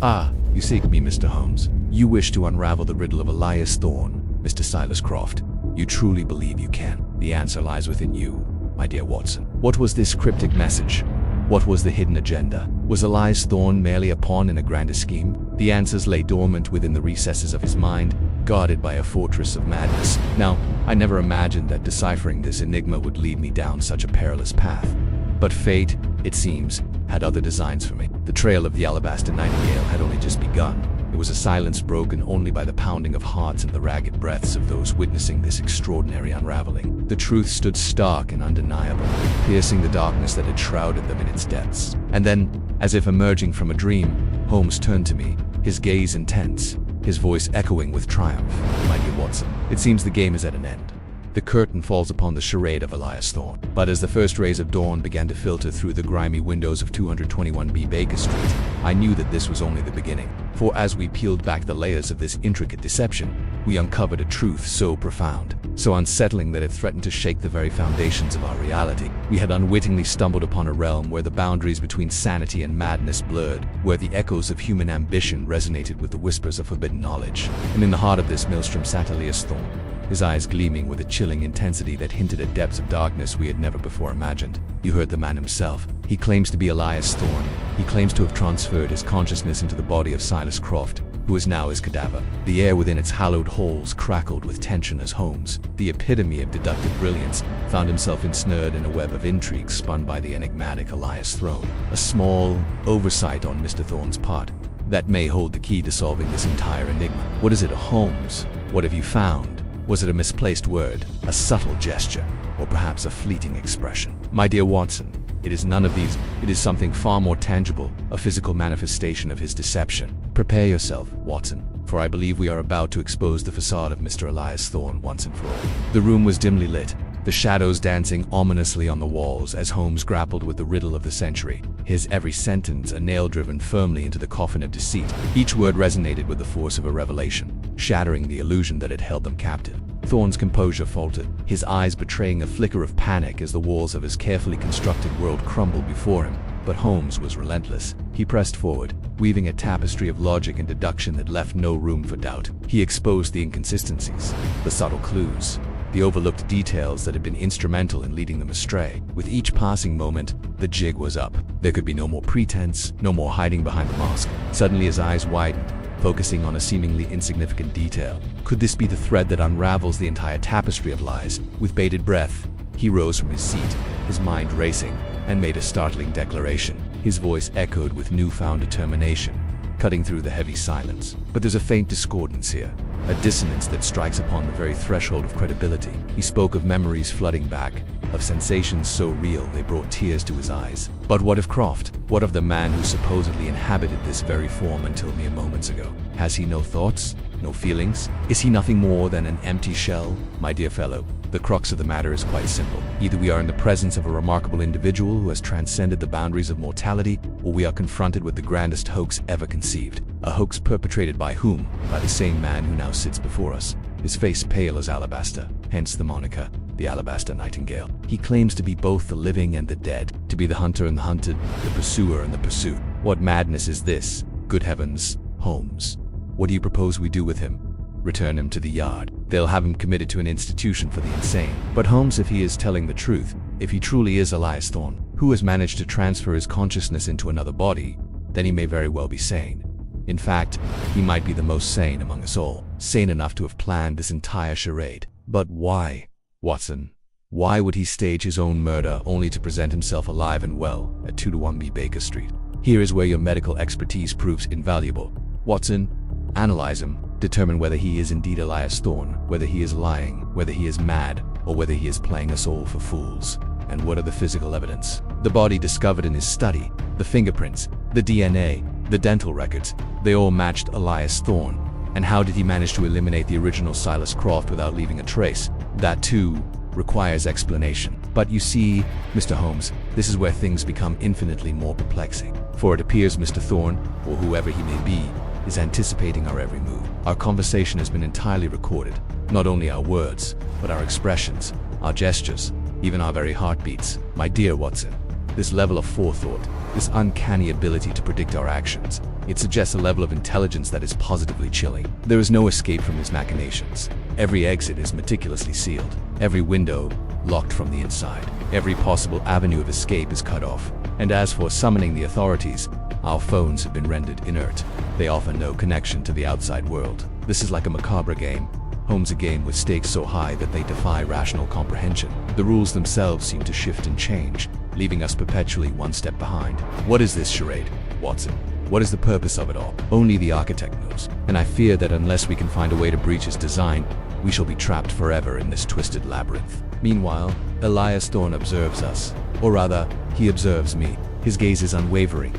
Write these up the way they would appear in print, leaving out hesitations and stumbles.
Ah, you seek me, Mr. Holmes. You wish to unravel the riddle of Elias Thorne, Mr. Silas Croft. You truly believe you can. The answer lies within you, my dear Watson. What was this cryptic message? What was the hidden agenda? Was Elias Thorne merely a pawn in a grander scheme? The answers lay dormant within the recesses of his mind, guarded by a fortress of madness. Now, I never imagined that deciphering this enigma would lead me down such a perilous path. But fate, it seems, had other designs for me. The trail of the Alabaster Nightingale had only just begun. It was a silence broken only by the pounding of hearts and the ragged breaths of those witnessing this extraordinary unraveling. The truth stood stark and undeniable, piercing the darkness that had shrouded them in its depths. And then, as if emerging from a dream, Holmes turned to me, his gaze intense, his voice echoing with triumph. My dear Watson, it seems the game is at an end. The curtain falls upon the charade of Elias Thorne. But as the first rays of dawn began to filter through the grimy windows of 221B Baker Street, I knew that this was only the beginning. For as we peeled back the layers of this intricate deception, we uncovered a truth so profound, so unsettling that it threatened to shake the very foundations of our reality. We had unwittingly stumbled upon a realm where the boundaries between sanity and madness blurred, where the echoes of human ambition resonated with the whispers of forbidden knowledge. And in the heart of this maelstrom sat Elias Thorne, his eyes gleaming with a chilling intensity that hinted at depths of darkness we had never before imagined. You heard the man himself. He claims to be Elias Thorne. He claims to have transferred his consciousness into the body of Silas Croft, who is now his cadaver. The air within its hallowed halls crackled with tension as Holmes, the epitome of deductive brilliance, found himself ensnared in a web of intrigue spun by the enigmatic Elias Thorne. A small oversight on Mr. Thorne's part that may hold the key to solving this entire enigma. What is it, Holmes? What have you found? Was it a misplaced word, a subtle gesture, or perhaps a fleeting expression? My dear Watson, it is none of these. It is something far more tangible, a physical manifestation of his deception. Prepare yourself, Watson, for I believe we are about to expose the facade of Mr. Elias Thorne once and for all. The room was dimly lit, the shadows dancing ominously on the walls as Holmes grappled with the riddle of the century, his every sentence a nail driven firmly into the coffin of deceit. Each word resonated with the force of a revelation, shattering the illusion that had held them captive. Thorne's composure faltered, his eyes betraying a flicker of panic as the walls of his carefully constructed world crumbled before him. But Holmes was relentless. He pressed forward, weaving a tapestry of logic and deduction that left no room for doubt. He exposed the inconsistencies, the subtle clues, the overlooked details that had been instrumental in leading them astray. With each passing moment, the jig was up. There could be no more pretense, no more hiding behind the mask. Suddenly his eyes widened, focusing on a seemingly insignificant detail. Could this be the thread that unravels the entire tapestry of lies? With bated breath, he rose from his seat, his mind racing, and made a startling declaration. His voice echoed with newfound determination, cutting through the heavy silence. But there's a faint discordance here, a dissonance that strikes upon the very threshold of credibility. He spoke of memories flooding back, of sensations so real they brought tears to his eyes. But what of Croft? What of the man who supposedly inhabited this very form until mere moments ago? Has he no thoughts, no feelings? Is he nothing more than an empty shell? My dear fellow, the crux of the matter is quite simple. Either we are in the presence of a remarkable individual who has transcended the boundaries of mortality, or we are confronted with the grandest hoax ever conceived. A hoax perpetrated by whom? By the same man who now sits before us, his face pale as alabaster, hence the moniker, the Alabaster Nightingale. He claims to be both the living and the dead, to be the hunter and the hunted, the pursuer and the pursued. What madness is this? Good heavens, Holmes. What do you propose we do with him? Return him to the yard. They'll have him committed to an institution for the insane. But Holmes, if he is telling the truth, if he truly is Elias Thorne, who has managed to transfer his consciousness into another body, then he may very well be sane. In fact, he might be the most sane among us all, sane enough to have planned this entire charade. But why, Watson? Why would he stage his own murder only to present himself alive and well at 221B Baker Street? Here is where your medical expertise proves invaluable. Watson, analyze him. Determine whether he is indeed Elias Thorne, whether he is lying, whether he is mad, or whether he is playing us all for fools. And what are the physical evidence? The body discovered in his study, the fingerprints, the DNA, the dental records, they all matched Elias Thorne. And how did he manage to eliminate the original Silas Croft without leaving a trace? That too requires explanation. But you see, Mr. Holmes, this is where things become infinitely more perplexing. For it appears Mr. Thorne, or whoever he may be, is anticipating our every move. Our conversation has been entirely recorded. Not only our words, but our expressions, our gestures, even our very heartbeats. My dear Watson, this level of forethought, this uncanny ability to predict our actions, It suggests a level of intelligence that is positively chilling. There is no escape from his machinations. Every exit is meticulously sealed. Every window locked from the inside. Every possible avenue of escape is cut off. And as for summoning the authorities, our phones have been rendered inert. They offer no connection to the outside world. This is like a macabre game. Holmes, a game with stakes so high that they defy rational comprehension. The rules themselves seem to shift and change, leaving us perpetually one step behind. What is this charade, Watson? What is the purpose of it all? Only the architect knows. And I fear that unless we can find a way to breach his design, we shall be trapped forever in this twisted labyrinth. Meanwhile, Elias Thorne observes us. Or rather, he observes me. His gaze is unwavering,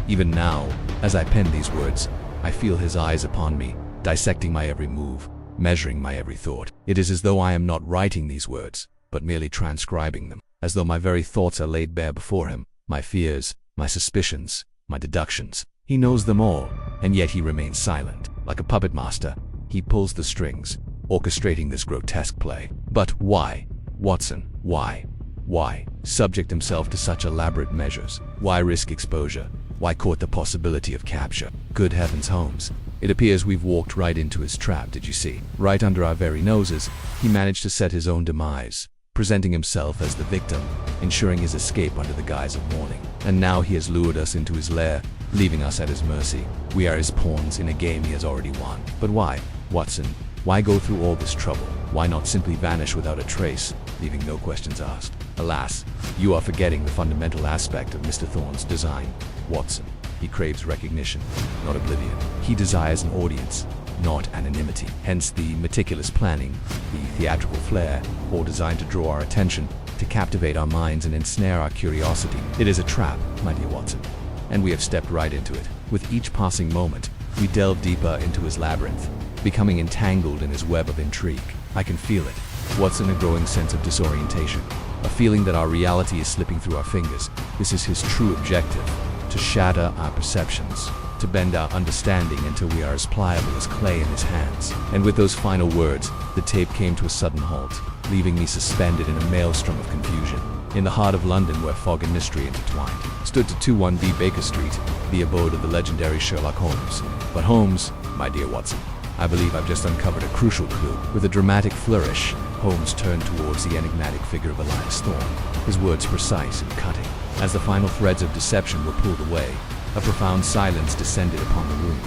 Even now, as I pen these words, I feel his eyes upon me, dissecting my every move, measuring my every thought. It is as though I am not writing these words, but merely transcribing them, as though my very thoughts are laid bare before him, my fears, my suspicions, my deductions. He knows them all, and yet he remains silent. Like a puppet master, he pulls the strings, orchestrating this grotesque play. But why, Watson? Why? Why subject himself to such elaborate measures? Why risk exposure? Why court the possibility of capture? Good heavens, Holmes. It appears we've walked right into his trap, did you see? Right under our very noses, he managed to set his own demise, presenting himself as the victim, ensuring his escape under the guise of mourning. And now he has lured us into his lair, leaving us at his mercy. We are his pawns in a game he has already won. But why, Watson? Why go through all this trouble? Why not simply vanish without a trace, leaving no questions asked? Alas, you are forgetting the fundamental aspect of Mr. Thorne's design, Watson. He craves recognition, not oblivion. He desires an audience, not anonymity. Hence the meticulous planning, the theatrical flair, all designed to draw our attention, to captivate our minds and ensnare our curiosity. It is a trap, my dear Watson, and we have stepped right into it. With each passing moment, we delve deeper into his labyrinth, becoming entangled in his web of intrigue. I can feel it, Watson, a growing sense of disorientation, a feeling that our reality is slipping through our fingers. This is his true objective, to shatter our perceptions, to bend our understanding until we are as pliable as clay in his hands. And with those final words, the tape came to a sudden halt, leaving me suspended in a maelstrom of confusion. In the heart of London, where fog and mystery intertwined, stood 221B Baker Street, the abode of the legendary Sherlock Holmes. But Holmes, my dear Watson, I believe I've just uncovered a crucial clue. With a dramatic flourish, Holmes turned towards the enigmatic figure of Elias Thorne, his words precise and cutting. As the final threads of deception were pulled away, a profound silence descended upon the room.